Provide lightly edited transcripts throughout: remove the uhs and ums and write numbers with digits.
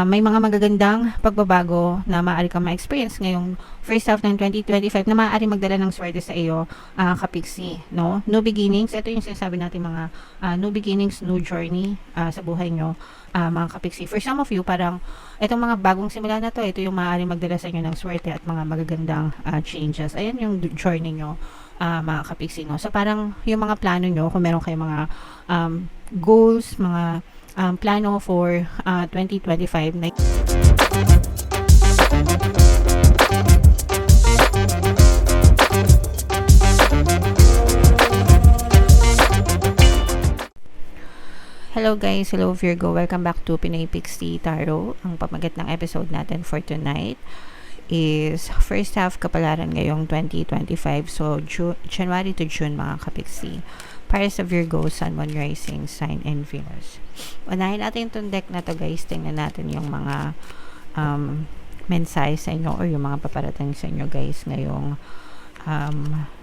may mga magagandang pagbabago na maaari kang ma-experience ngayong first half ng 2025 na maaari magdala ng swerte sa iyo, kapiksi, no? New beginnings, ito yung sinasabi natin mga new beginnings, new journey sa buhay nyo, mga kapiksi. For some of you, parang itong mga bagong simula na to, ito yung maaari magdala sa inyo ng swerte at mga magagandang changes. Ayan yung journey nyo, mga kapiksi, no? So parang yung mga plano nyo, kung meron kayong mga goals, mga plano for 2025 na Hello guys, hello Virgo, welcome back to Pinoy Pixie Tarot. Ang pamagat ng episode natin for tonight is first half kapalaran ngayong 2025. So January to June mga kapixie. Para sa Virgo, Sun, Moon, Rising, Sign, and Venus. Unahin natin itong deck na to guys. Tingnan natin yung mga mensahe sa inyo or yung mga paparating sa inyo guys ngayong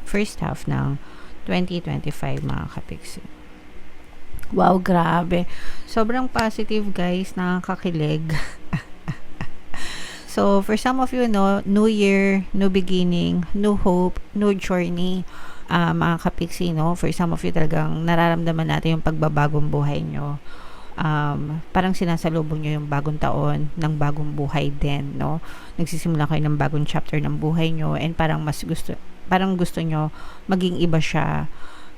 first half ng 2025 mga kapixie. Wow, grabe. Sobrang positive guys, nakakakilig. So, for some of you, no, new year, new beginning, new hope, new journey, mga kapiksi, no? For some of you talagang nararamdaman natin yung pagbabagong buhay nyo. Parang sinasalubong nyo yung bagong taon ng bagong buhay din, no? Nagsisimula kayo ng bagong chapter ng buhay nyo and parang gusto nyo maging iba siya.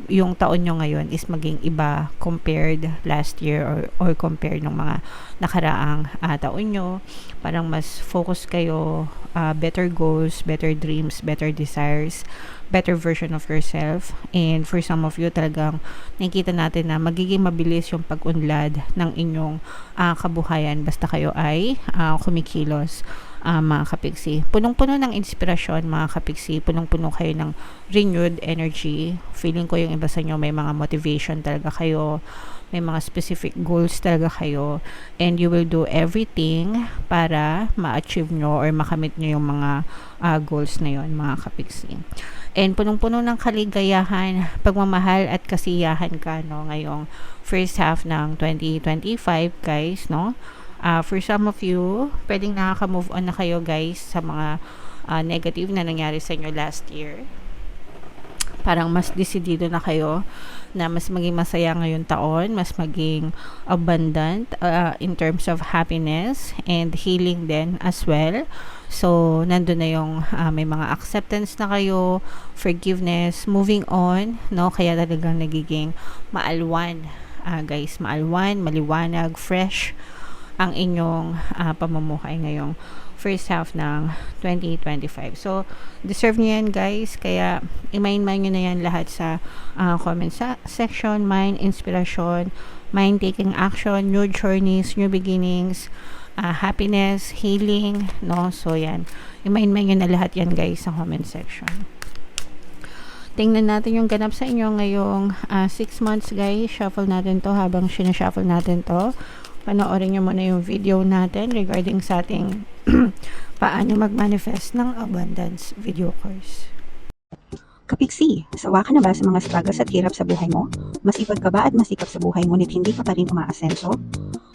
Yung taon nyo ngayon is maging iba compared last year or compared ng mga nakaraang taon nyo. Parang mas focus kayo, better goals, better dreams, better desires, better version of yourself. And for some of you talagang nakikita natin na magiging mabilis yung pag-unlad ng inyong kabuhayan basta kayo ay kumikilos, mga kapiksi. Punong-puno ng inspirasyon mga kapiksi, punong-puno kayo ng renewed energy. Feeling ko yung iba sa inyo may mga motivation talaga kayo, may mga specific goals talaga kayo, and you will do everything para ma-achieve nyo or makamit nyo yung mga goals na yon mga kapiksi. And punong-puno ng kaligayahan, pagmamahal at kasiyahan ka, no, ngayong first half ng 2025 guys, no. For some of you, pwedeng nakaka-move on na kayo guys sa mga negative na nangyari sa inyo last year. Parang mas decidido na kayo na mas maging masaya ngayong taon, mas maging abundant in terms of happiness and healing din as well. So, nandun na yung may mga acceptance na kayo, forgiveness, moving on, no? Kaya talagang nagiging maalwan, guys, maalwan, maliwanag, fresh ang inyong pamumuhay ngayong first half ng 2025. So, deserve nyo yan guys. Kaya, i-mind nyo na yan lahat sa comment section. Mind, inspiration, mind taking action, new journeys, new beginnings, happiness, healing, no? So, yan. I-mind nyo na lahat yan guys sa comment section. Tingnan natin yung ganap sa inyo ngayong 6 months guys. Shuffle natin to habang sinashuffle natin to. Panoorin nyo muna yung video natin regarding sa ating paano mag-manifest ng abundance video course. Kapiksi, sawa ka na ba sa mga struggles at hirap sa buhay mo? Masipag ka ba at masikap sa buhay ngunit hindi ka pa rin umaasenso?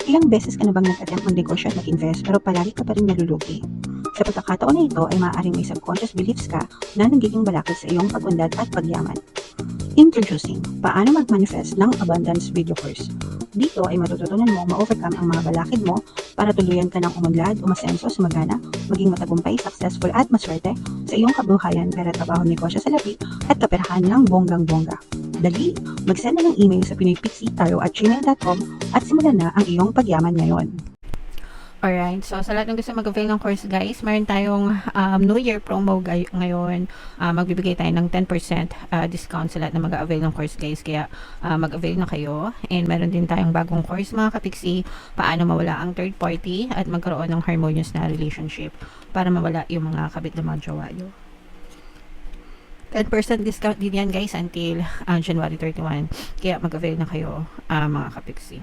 Ilang beses ka na bang nag-attempt mag-negosyo at mag-invest pero palagi ka pa rin nalulugi? Sa pagkakataon na ito ay maaaring may subconscious beliefs ka na nagiging balakid sa iyong pag-unlad at pagyaman. Introducing, paano mag-manifest ng abundance video course. Dito ay matututunan mo ma-overcome ang mga balakid mo para tuluyan ka ng umunlad, umasenso, sumagana, maging matagumpay, successful at maswerte sa iyong kabuhayan, pera, trabaho, negosyo sa labi at kaperahan ng bonggang-bongga. Dali, mag-send na ng email sa pinoypixie@gmail.com at simulan na ang iyong pagyaman ngayon. Alright, so sa lahat ng gusto mag-avail ng course guys, mayroon tayong New Year promo ngayon. Magbibigay tayo ng 10% discount sa lahat na mag-avail ng course guys. Kaya mag-avail na kayo. And meron din tayong bagong course mga kapiksi, paano mawala ang third party at magkaroon ng harmonious na relationship para mawala yung mga kabit na mga jowa nyo. 10% discount din yan guys until January 31. Kaya mag-avail na kayo mga kapiksi.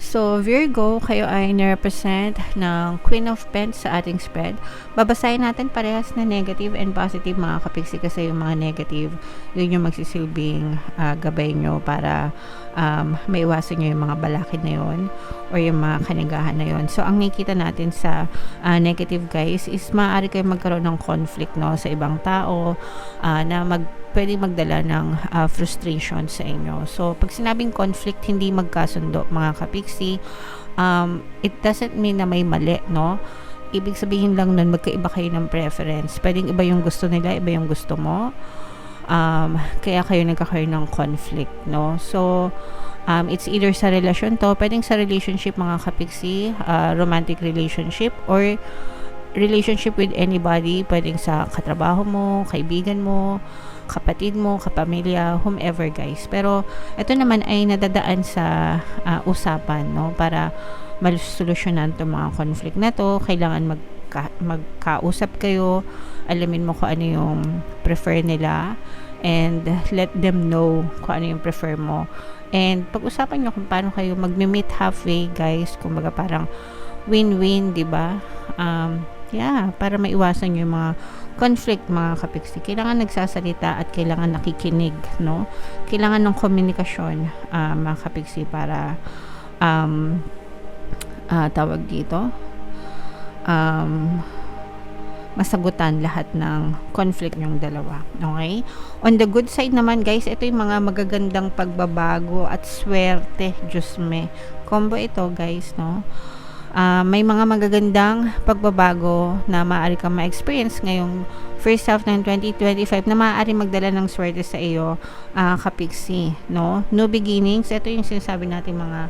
So, Virgo, kayo ay nirepresent ng Queen of Pentacles sa ating spread. Babasahin natin parehas na negative and positive mga kapiksi kasi yung mga negative, yun yung magsisilbing gabay nyo para maiwasan nyo yung mga balakid na yon or yung mga kanigahan na yon. So ang nakikita natin sa negative guys is maaari kayo magkaroon ng conflict, no, sa ibang tao na pwede magdala ng frustration sa inyo. So pag sinabing conflict, hindi magkasundo mga kapiksi, it doesn't mean na may mali, no. Ibig sabihin lang nun, magkaiba kayo ng preference. Pwedeng iba yung gusto nila, iba yung gusto mo. Kaya kayo nagkakaroon ng conflict, no? So, it's either sa relasyon to, pwedeng sa relationship mga kapiksi, romantic relationship, or relationship with anybody, pwedeng sa katrabaho mo, kaibigan mo, kapatid mo, kapamilya, whomever guys. Pero, ito naman ay nadadaan sa usapan, no? Para masolusyonan itong mga conflict na to. Kailangan magkausap kayo, alamin mo kung ano yung prefer nila, and let them know kung ano yung prefer mo, and pag-usapan nyo kung paano kayo mag-meet halfway guys, kumbaga parang win-win, diba? Para maiwasan yung mga conflict mga kapiksi. Kailangan nagsasalita at kailangan nakikinig, no? Kailangan ng komunikasyon mga kapiksi para tawag dito, masagutan lahat ng conflict nyong dalawa. Okay? On the good side naman guys, ito yung mga magagandang pagbabago at swerte. Diyos me. Combo ito guys, no? May mga magagandang pagbabago na maaari kang ma-experience ngayong first half ng 2025 na maaari magdala ng swerte sa iyo, kapiksi, no? New beginnings, ito yung sinasabi natin mga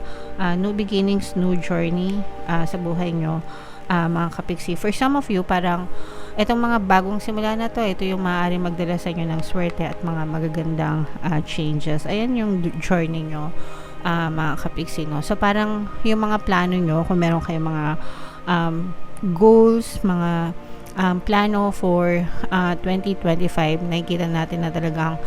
new beginnings, new journey sa buhay nyo, mga kapiksi. For some of you, parang itong mga bagong simula na to, ito yung maaari magdala sa inyo ng swerte at mga magagandang changes. Ayan yung journey nyo, mga kapiksi, no? So parang yung mga plano nyo, kung meron kayong mga goals, mga plano for 2025, nakikita natin na talagang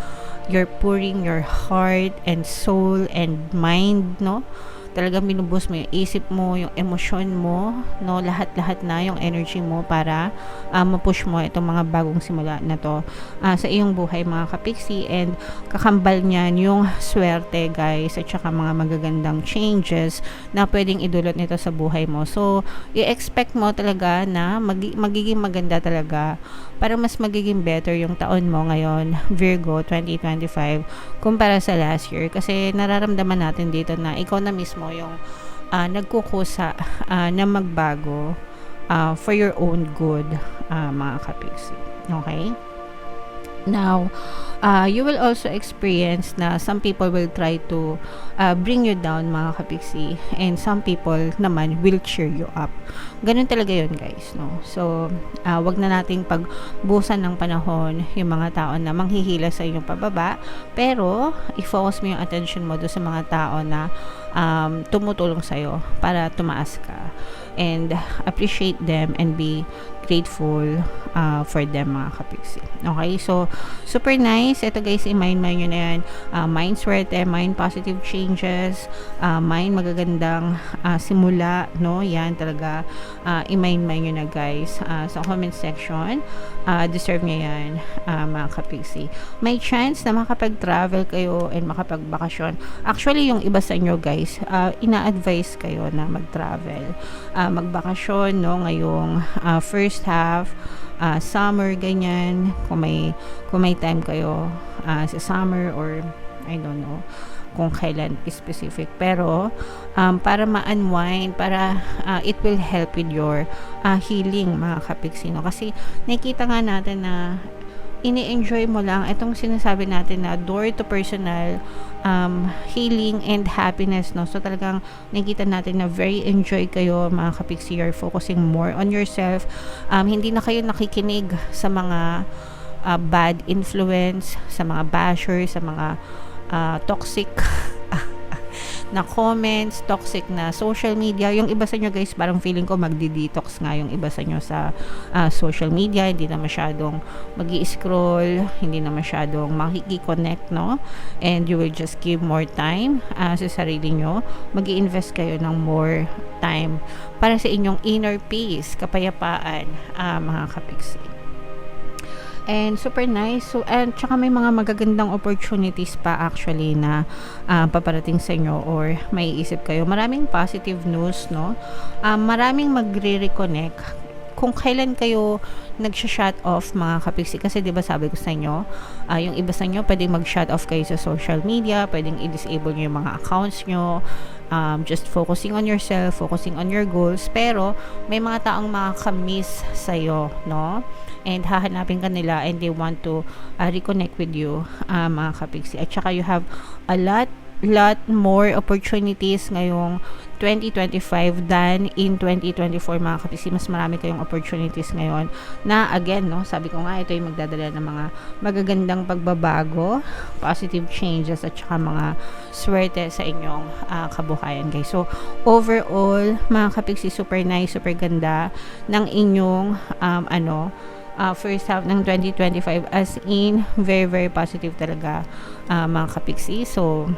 you're pouring your heart and soul and mind, no? Talagang binubus mo yung isip mo, yung emosyon mo, no? Lahat-lahat na yung energy mo para mapush mo itong mga bagong simula na to sa iyong buhay mga kapiksi, and kakambal niyan yung swerte guys, at saka mga magagandang changes na pwedeng idulot nito sa buhay mo. So i-expect mo talaga na magiging maganda talaga, para mas magiging better yung taon mo ngayon, Virgo 2025, kumpara sa last year, kasi nararamdaman natin dito na ikaw na mismo yung nagkukusa na magbago for your own good, mga kapiksi. Okay? Now, you will also experience na some people will try to bring you down mga kapiksi, and some people naman will cheer you up. Ganun talaga yun guys, no? So, wag na nating pagbusan ng panahon yung mga tao na manghihila sa inyong pababa, pero i-focus mo yung attention mo doon sa mga tao na tumutulong sa'yo para tumaas ka, and appreciate them and be grateful for them mga kapiksi. Okay, so super nice. Ito guys, i-mind nyo na yan. Mind swerte, mind positive changes, mind magagandang simula, no? Yan talaga, i-mind nyo na guys sa comment section. Deserve nyo yan, mga kapiksi. May chance na makapag-travel kayo and makapagbakasyon. Actually, yung iba sa inyo guys, ina-advise kayo na mag-travel, magbakasyon, no? Ngayong first half, summer, ganyan, kung may time kayo sa summer, or I don't know kung kailan specific, pero para ma-unwind, para it will help with your healing mga kapiksi, no? Kasi nakikita nga natin na ini-enjoy mo lang itong sinasabi natin na door to personal healing and happiness, no? So talagang nakikita natin na very enjoy kayo mga kapiksi. You're focusing more on yourself, hindi na kayo nakikinig sa mga bad influence, sa mga bashers, sa mga toxic na comments, toxic na social media. Yung iba sa inyo guys, parang feeling ko magdi-detox nga yung iba sa inyo sa social media. Hindi na masyadong magi-scroll, hindi na masyadong makiki-connect, no? And you will just give more time sa sarili nyo. Magi-invest kayo ng more time para sa inyong inner peace, kapayapaan, mga kapiksi. And super nice. So, and tsaka may mga magagandang opportunities pa actually na paparating sa inyo or may isip kayo. Maraming positive news, no? Maraming magre-reconnect kung kailan kayo nag-shut off mga kapiksi, kasi 'di ba sabi ko sa inyo, yung iba sa inyo pwedeng mag-shut off kayo sa social media, pwedeng i-disable niyo yung mga accounts nyo, just focusing on yourself, focusing on your goals, pero may mga taong makakamiss sa'yo, no? And hahanapin ka nila and they want to reconnect with you, mga kapiksi. At saka you have a lot more opportunities ngayong 2025 than in 2024 mga kapiksi. Mas marami kayong opportunities ngayon na again, no, sabi ko nga, ito yung magdadala ng mga magagandang pagbabago, positive changes, at saka mga swerte sa inyong kabuhayan, guys. So overall mga kapiksi, super nice, super ganda ng inyong first half ng 2025, as in very very positive talaga mga kapiksi. So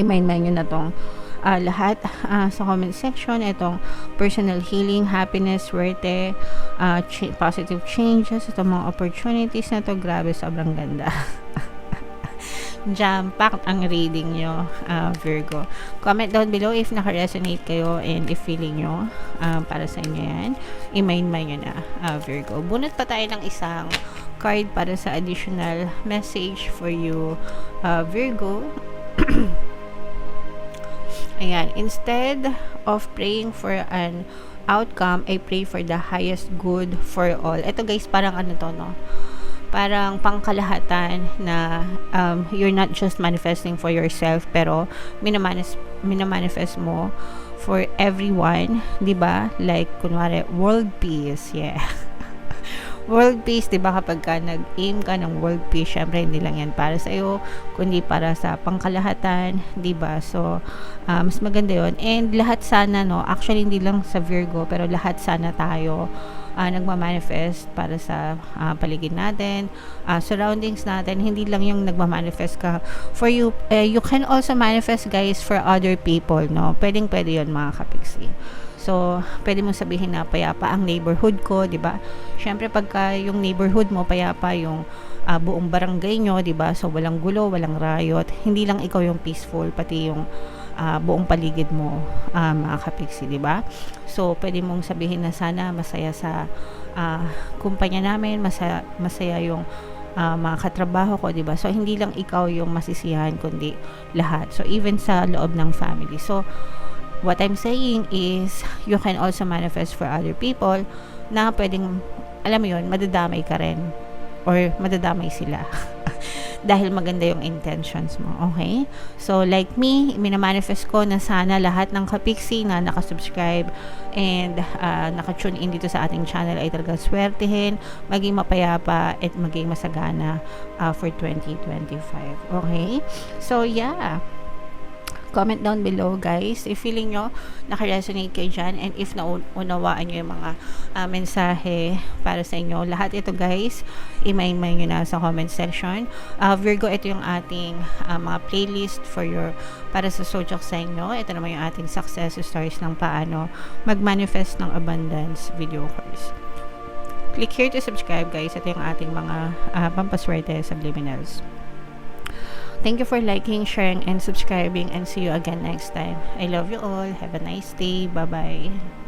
i-mind nyo na tong lahat sa comment section, itong personal healing, happiness, swerte, positive changes, itong mga opportunities na to, grabe, sobrang ganda. Jam-packed ang reading nyo, Virgo. Comment down below if naka-resonate kayo and if feeling nyo para sa inyo yan. I-mind nyo na, Virgo. Bunot pa tayo ng isang card para sa additional message for you, Virgo. Ayan, instead of praying for an outcome, I pray for the highest good for all. Ito guys, parang ano to, no? Parang pangkalahatan na you're not just manifesting for yourself, pero minamanifest mo for everyone, di ba? Like, kunwari, world peace, yeah. World peace, di ba, kapag ka nag-aim ka ng world peace, syempre hindi lang yan para sa iyo, kundi para sa pangkalahatan, di ba? So mas maganda yon. And lahat sana, no, actually hindi lang sa Virgo, pero lahat sana tayo nagmamanifest para sa paligid natin, surroundings natin. Hindi lang yung nagmamanifest ka for you, you can also manifest, guys, for other people, no? Pwede yon mga kapiksi. So, pwede mong sabihin na payapa ang neighborhood ko, 'di ba? Syempre pagka yung neighborhood mo payapa, yung buong barangay nyo, 'di ba? So, walang gulo, walang riot. Hindi lang ikaw yung peaceful, pati yung buong paligid mo, mga kapiksi, 'di ba? So, pwede mong sabihin na sana masaya sa kumpanya namin, masaya yung mga katrabaho ko, 'di ba? So, hindi lang ikaw yung masisiyahan, kundi lahat. So, even sa loob ng family. So, what I'm saying is, you can also manifest for other people na pwedeng, alam mo yun, madadamay ka rin or madadamay sila dahil maganda yung intentions mo, okay? So, like me, minamanifest ko na sana lahat ng kapiksi na nakasubscribe and nakatune in dito sa ating channel ay talagang swertihin, maging mapayapa at maging masagana for 2025, okay? So, yeah. Comment down below, guys, if feeling nyo naka-resonate kayo dyan, and if naunawaan nyo yung mga mensahe para sa inyo. Lahat ito, guys, i-mind nyo na sa comment section. Virgo, ito yung ating mga playlist para sa zodiac sign nyo. Ito naman yung ating success stories ng paano mag-manifest ng abundance video course. Click here to subscribe, guys. Ito yung ating mga pampaswerte subliminals. Thank you for liking, sharing, and subscribing, and see you again next time. I love you all. Have a nice day. Bye-bye.